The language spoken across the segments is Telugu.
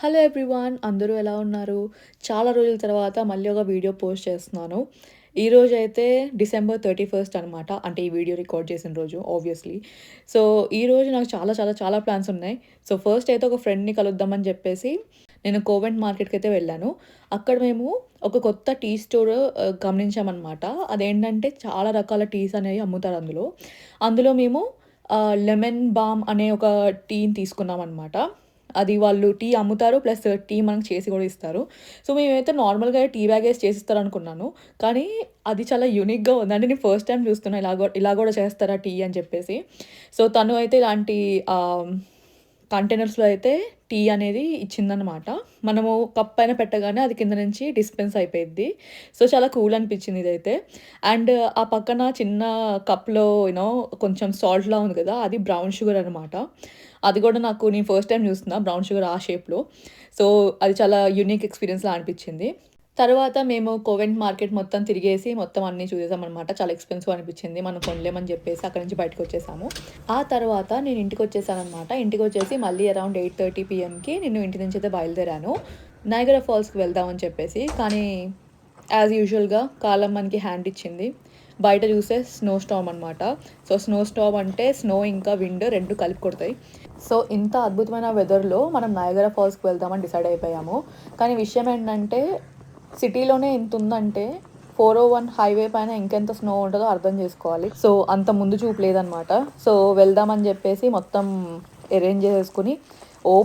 హలో ఎవ్రీవాన్, అందరూ ఎలా ఉన్నారు? చాలా రోజుల తర్వాత మళ్ళీ ఒక వీడియో పోస్ట్ చేస్తున్నాను. ఈరోజైతే డిసెంబర్ 31 అనమాట. అంటే ఈ వీడియో రికార్డ్ చేసిన రోజు ఆబ్వియస్లీ. సో, ఈరోజు నాకు చాలా చాలా చాలా ప్లాన్స్ ఉన్నాయి. సో, ఫస్ట్ అయితే ఒక ఫ్రెండ్‌ని కలుద్దామని చెప్పేసి నేను కోవెంట్ మార్కెట్‌కైతే వెళ్ళాను. అక్కడ మేము ఒక కొత్త టీ స్టోర్ గమనించామనమాట. అదేంటంటే చాలా రకాల టీస్ అనేవి అమ్ముతారు అందులో. అందులో మేము లెమన్ బామ్ అనే ఒక టీని తీసుకున్నామనమాట. అది వాళ్ళు టీ అమ్ముతారు. ప్లస్ టీ మనకు చేసి గూడా ఇస్తారు. సో, మేమైతే నార్మల్‌గా టీ బ్యాగ్ ఏసి చేసిస్తారనుకున్నాను. కానీ అది చాలా యూనిక్‌గా ఉంది. అంటే నేను ఫస్ట్ టైమ్ చూస్తున్నా ఇలా గూడా చేస్తారా టీ అని చెప్పేసి. సో, తను అయితే ఇలాంటి కంటైనర్స్‌లో అయితే టీ అనేది ఇచ్చిందనమాట. మనము కప్ పైన పెట్టగానే అది కింద నుంచి డిస్పెన్స్ అయిపోయిద్ది. సో, చాలా కూల్ అనిపించింది ఇదైతే. అండ్ ఆ పక్కన చిన్న కప్‌లో కొంచెం సాల్ట్‌లా ఉంది కదా! అది బ్రౌన్ షుగర్ అనమాట. అది గూడా నేను ఫస్ట్ టైమ్ చూస్తున్నా బ్రౌన్ షుగర్ ఆ షేప్‌లో. సో, అది చాలా యూనిక్ ఎక్స్‌పీరియన్స్‌లా అనిపించింది. తర్వాత మేము కోవెంట్ మార్కెట్ మొత్తం తిరిగేసి మొత్తం అన్నీ చూసేసామనమాట. చాలా ఎక్స్‌పెన్సివ్ అనిపించింది. మనం కొనలేమని చెప్పేసి అక్కడి నుంచి బయటకొచ్చేసాము. ఆ తర్వాత నేను ఇంటికొచ్చేసాననమాట. ఇంటికొచ్చేసి మళ్ళీ అరౌండ్ 8:30 పీఎంకి నేను ఇంటి నుంచయితే బయలుదేరాను. నయాగరా ఫాల్స్‌కి వెళ్దామని చెప్పేసి. కానీ యాజ్ యూజువల్‌గా కాలం మనకి హ్యాండ్ ఇచ్చింది. బయట చూస్తే స్నో స్టార్మ్ అనమాట. సో, స్నో స్టార్మ్ అంటే స్నో ఇంకా విండ్ 2 కలిపి కొడతాయి. సో, ఇంత అద్భుతమైన వెదర్‌లో మనం నయాగరా ఫాల్స్‌కి వెళ్దామని డిసైడ్ అయిపోయాము. కానీ విషయం ఏంటంటే సిటీలోనే ఇంతుందంటే 401 హైవే పైన ఇంకెంత స్నో ఉంటదో అర్థం చేసుకోవాలి. సో, అంత ముందు చూపు లేదనమాట. సో, వెళ్దామని చెప్పేసి మొత్తం అరేంజ్ చేసేసుకొని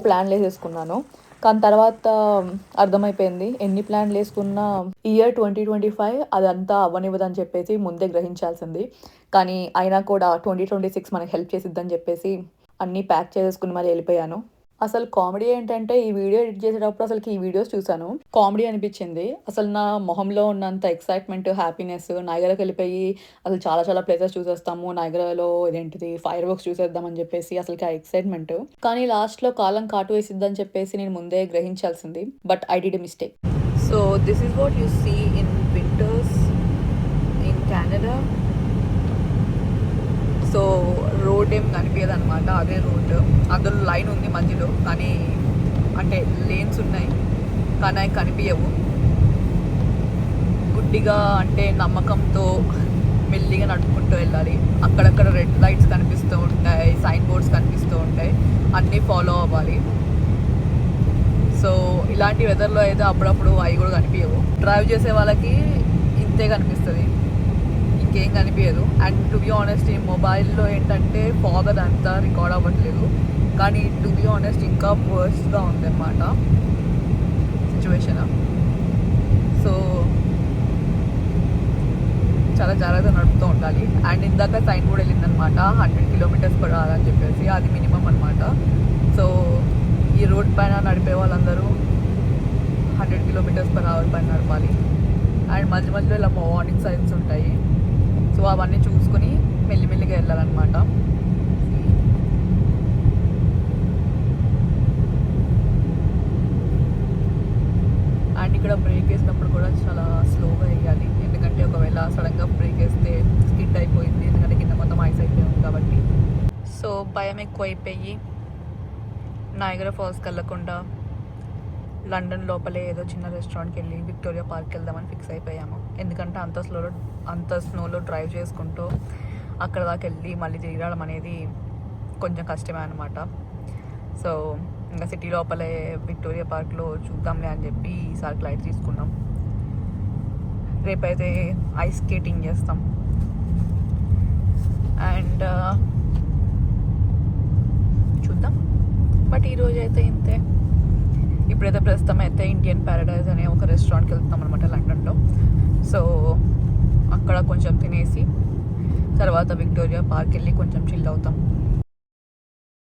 ప్లాన్‌లేసేసుకున్నాను. కానీ తర్వాత అర్థమైపోయింది. ఎన్ని ప్లాన్‌లేసుకున్నా ఇయర్ 2025 అదంతా అవ్వనివ్వదని చెప్పేసి ముందే గ్రహించాల్సింది. కానీ అయినా కూడా 2026 మనకి హెల్ప్ చేసిద్దని చెప్పేసి అన్నీ ప్యాక్ చేసేసుకొని మరి ఎళ్ళిపోయాను. అసలు కామెడీ ఏంటంటే ఈ వీడియో ఎడిట్ చేసేటప్పుడు అసలకి ఈ వీడియోస్ చూసాను. కామెడీ అనిపించింది. అసలు నా మొహంలో ఉన్నంత ఎక్సైట్‌మెంట్, హ్యాపీనెస్ నయాగరాకెళ్ళిపోయి అసలు చాలా చాలా ప్లేసెస్ చూసేస్తాము. నయాగరాలో ఇదేంటిది ఫైర్ వర్క్స్ చూసేద్దాం అని చెప్పేసి అసలకి ఆ ఎక్సైట్‌మెంట్. కానీ లాస్ట్‌లో కాలం కాటు వేసిద్దని చెప్పేసి నేను ముందే గ్రహించాల్సింది. But I did a mistake. So this is what you see in winters in Canada. So, road ఏం కనిపియదనమాట. అదే రోడ్. అందులో లైన్ ఉంది మధ్యలో. కానీ అంటే లేన్స్ ఉన్నాయి. కానీ అవి కనిపియవు. గుడ్డిగా అంటే నమ్మకంతో మెల్లిగా నడుపుకుంటూ వెళ్ళాలి. అక్కడక్కడ రెడ్ లైట్స్ కనిపిస్తూ ఉంటాయి. సైన్ బోర్డ్స్ కనిపిస్తూ ఉంటాయి. అన్నీ ఫాలో అవ్వాలి. సో, ఇలాంటి వెదర్‌లో అయితే అప్పుడప్పుడు అవి కూడా కనిపియవు. డ్రైవ్ చేసే వాళ్ళకి ఇంతే కనిపిస్తది. ఇంకేం కనిపించదు. అండ్ టు బీ ఆనెస్ట్ ఈ మొబైల్లో ఏంటంటే ఫాగ్ అదంతా రికార్డ్ అవ్వట్లేదు. కానీ టు బీ ఆనెస్ట్ ఇంకా వర్స్ట్‌గా ఉందన్నమాట సిచ్యువేషన్. సో, చాలా జాగ్రత్తగా నడుపుతూ ఉండాలి. అండ్ ఇందాక సైన్ బోర్డ్ వెళ్ళిందనమాట 100 km/h అని చెప్పేసి. అది మినిమం అనమాట. సో, ఈ రోడ్ పైన నడిపే వాళ్ళందరూ 100 km/h పైన నడపాలి. అండ్ మధ్య మధ్యలో ఇలా వార్నింగ్ సైన్స్ ఉంటాయి. సో, అవన్నీ చూసుకొని మెల్లిమెల్లిగా వెళ్ళాలన్నమాట. అండ్ ఇక్కడ బ్రేక్ వేసినప్పుడు కూడా చాలా స్లోగా వేయాలి. ఎందుకంటే ఒకవేళ సడన్గా బ్రేక్ వేస్తే స్కిడ్ అయిపోయింది. ఎందుకంటే కింద మొత్తం ఐస్ అయిపోయింది కాబట్టి. సో, భయం ఎక్కువైపోయి నయాగరా ఫాల్స్కి వెళ్ళకుండా లండన్ లోపలే ఏదో చిన్న రెస్టారెంట్కి వెళ్ళి విక్టోరియా పార్క్కి వెళ్దామని ఫిక్స్ అయిపోయాము. ఎందుకంటే అంత స్నోలో డ్రైవ్ చేసుకుంటూ అక్కడ దాకా వెళ్ళి మళ్ళీ తిరిగి రావడం అనేది కొంచెం కష్టమే అనమాట. సో, ఇంకా సిటీ లోపలే విక్టోరియా పార్క్లో చూద్దాంలే అని చెప్పి ఈసారి ఫ్లైట్ తీసుకున్నాం. రేపైతే ఐస్ స్కేటింగ్ చేస్తాం. అండ్ చూద్దాం. బట్ ఈరోజు అయితే ఇంతే. ఇప్పుడైతే ప్రస్తుతం అయితే ఇండియన్ ప్యారడైజ్ అనే ఒక రెస్టారెంట్కి వెళ్తున్నాం అనమాట లండన్లో. సో, అక్కడ కొంచెం తినేసి తర్వాత విక్టోరియా పార్క్ వెళ్ళి కొంచెం చిల్ అవుతాం.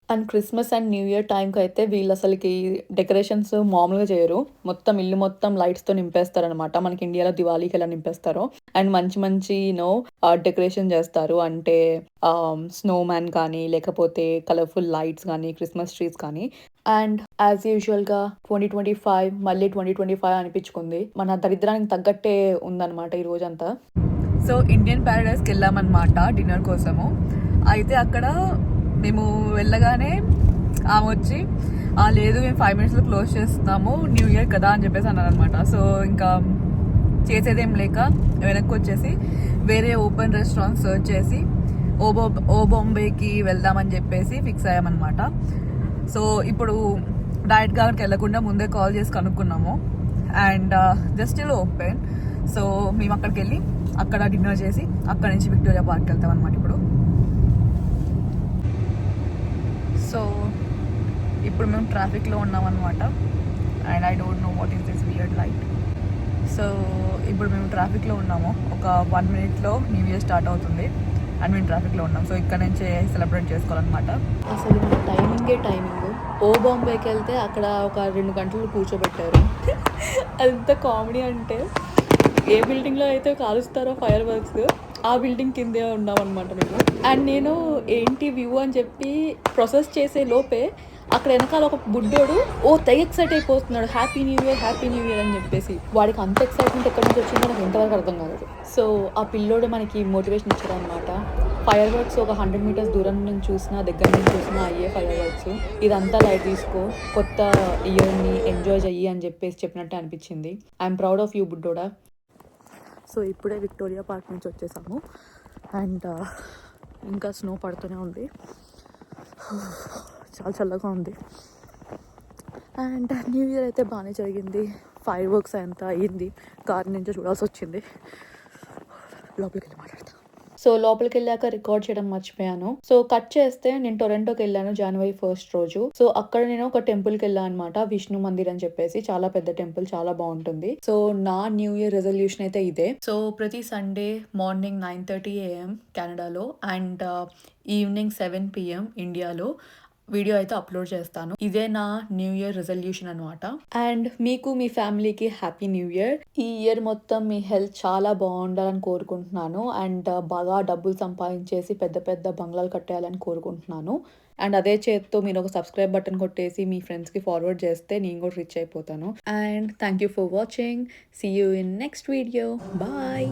And Christmas and new year టైంకి అయితే వీళ్ళు అసలుకి డెకరేషన్స్ మామూలుగా చేయరు. మొత్తం ఇల్లు మొత్తం లైట్స్తో నింపేస్తారనమాట. మనకి ఇండియాలో దివాళీకి ఎలా నింపేస్తారో. అండ్ మంచి మంచి డెకరేషన్ చేస్తారు. అంటే స్నో మ్యాన్ కానీ లేకపోతే కలర్ఫుల్ లైట్స్ కానీ క్రిస్మస్ ట్రీస్ కానీ. అండ్ యాజ్ యూజువల్గా 2025 మళ్ళీ 2025 అనిపించుకుంది. మన దరిద్రానికి తగ్గట్టే ఉందన్నమాట ఈ రోజంతా. సో, ఇండియన్ ప్యారడైజ్కి వెళ్ళామన్నమాట డిన్నర్ కోసము. అయితే అక్కడ మేము వెళ్ళగానే ఆమె వచ్చి లేదు మేము 5 minutesలో క్లోజ్ చేస్తున్నాము, న్యూ ఇయర్ కదా అని చెప్పేసి అన్నారు అనమాట. సో ఇంకా చేసేదేం లేక వెనక్కి వచ్చేసి వేరే ఓపెన్ రెస్టారెంట్ సర్చ్ చేసి ఓబాంబేకి వెళ్దామని చెప్పేసి ఫిక్స్ అయ్యామన్నమాట. సో ఇప్పుడు డైరెక్ట్గా అక్కడికి వెళ్ళకుండా ముందే కాల్ చేసి కనుక్కున్నాము. అండ్ జస్ట్ ఇలా ఓపెన్. సో మేము అక్కడికి వెళ్ళి అక్కడ డిన్నర్ చేసి అక్కడ నుంచి విక్టోరియా పార్క్కి వెళ్తాం అనమాట ఇప్పుడు. సో ఇప్పుడు మేము ట్రాఫిక్లో ఉన్నామన్నమాట. And I don't know what is this weird light. So ఇప్పుడు మేము ట్రాఫిక్లో ఉన్నాము. ఒక 1 minute న్యూ ఇయర్ స్టార్ట్ అవుతుంది అండ్ మేము ట్రాఫిక్లో ఉన్నాం. సో ఇక్కడ నుంచే సెలబ్రేట్ చేసుకోవాలన్నమాట. అసలు మన టైమింగ్ ఓబాంబేకి వెళ్తే అక్కడ ఒక 2 గంటలు కూర్చోబెట్టారు. అంత కామెడీ అంటే ఏ బిల్డింగ్లో అయితే కాలుస్తారో ఫైర్ వర్క్స్ ఆ బిల్డింగ్ కిందే ఉన్నామన్నమాట మేము. అండ్ నేను ఏంటి వ్యూ అని చెప్పి ప్రాసెస్ చేసే లోపే అక్కడ వెనకాల ఒక బుడ్డోడు తెగ ఎక్సైట్ అయిపోతున్నాడు, హ్యాపీ న్యూ ఇయర్ అని చెప్పేసి. వాడికి అంత ఎక్సైట్మెంట్ ఎక్కడి నుంచి వచ్చిందో నాకు ఎంతవరకు అర్థం కాలేదు. సో ఆ పిల్లోడు మనకి మోటివేషన్ ఇచ్చారనమాట. ఫైర్ వర్క్స్ ఒక 100 meters దూరం నుంచి చూసినా దగ్గర నుంచి చూసినా అయ్యే ఫైర్ వర్క్స్, ఇదంతా లైట్ తీసుకో, కొత్త ఇయర్ని ఎంజాయ్ చెయ్యి అని చెప్పేసి చెప్పినట్టే అనిపించింది. ఐఎమ్ ప్రౌడ్ ఆఫ్ యూ బుడ్డోడా. సో ఇప్పుడే విక్టోరియా పార్క్ నుంచి వచ్చేసాము. అండ్ ఇంకా స్నో పడుతూనే ఉంది, చాలా చల్లగా ఉంది. అండ్ న్యూ ఇయర్ అయితే బాగానే జరిగింది. ఫైర్ వర్క్స్ అంతా అయ్యింది, కార్ నుంచి చూడాల్సి వచ్చింది. లోపలికి వెళ్ళి మాట్లాడతా. సో లోపలికి వెళ్ళాక రికార్డ్ చేయడం మర్చిపోయాను. సో కట్ చేస్తే నేను టొరంటోకి వెళ్ళాను January 1st రోజు. సో అక్కడ నేను ఒక టెంపుల్కి వెళ్ళాను అనమాట, విష్ణు మందిర్ అని చెప్పేసి. చాలా పెద్ద టెంపుల్, చాలా బాగుంటుంది. సో నా న్యూ ఇయర్ రెజల్యూషన్ అయితే ఇదే. సో ప్రతి సండే మార్నింగ్ 9:30 AM కెనడాలో అండ్ ఈవినింగ్ 7 PM ఇండియాలో వీడియో అయితే అప్లోడ్ చేస్తాను. ఇదే నా న్యూ ఇయర్ రెజల్యూషన్ అనమాట. అండ్ మీకు మీ ఫ్యామిలీకి హ్యాపీ న్యూ ఇయర్. ఈ ఇయర్ మొత్తం మీ హెల్త్ చాలా బాగుండాలని కోరుకుంటున్నాను. అండ్ బాగా డబ్బులు సంపాదించేసి పెద్ద పెద్ద బంగ్లాలు కట్టేయాలని కోరుకుంటున్నాను. అండ్ అదే చేత్తో మీరు ఒక సబ్స్క్రైబ్ బటన్ కొట్టేసి మీ ఫ్రెండ్స్కి ఫార్వర్డ్ చేస్తే నేను కూడా రిచ్ అయిపోతాను. And thank you for watching. See you in next video. Bye.